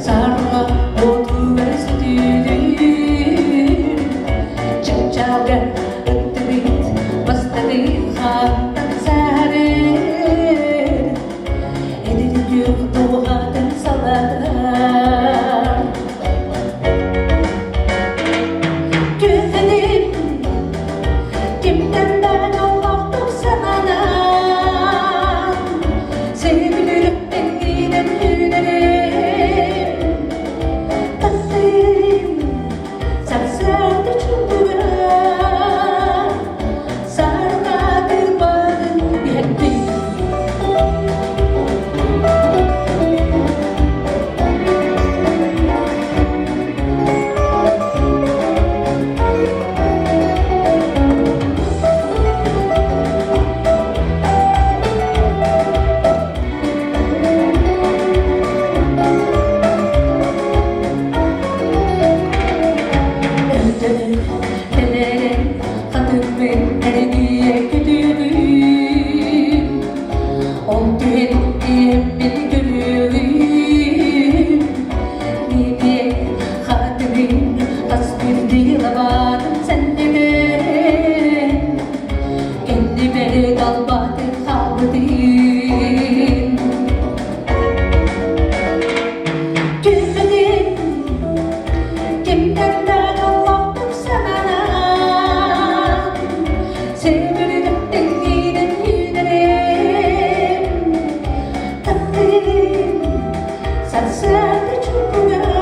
사랑아 모두의 스티리 진짜가 은들이 마스터리 한단 사를 애들이 유도 하던 살아다 güzelim kimden olmaktan sana sevgilim enginen hünerim tatlıyım sarsardı çubuğa sarma bir bağın yetti Nelerin kadın nereye gidiyorum oldu ettiğim beni görüyorum niye hatırın az bir değil varım senden kendime kalmadı kalmadım güzelim kimden sevgilim enginen hünerim tatlıyım sarsardı çubuğa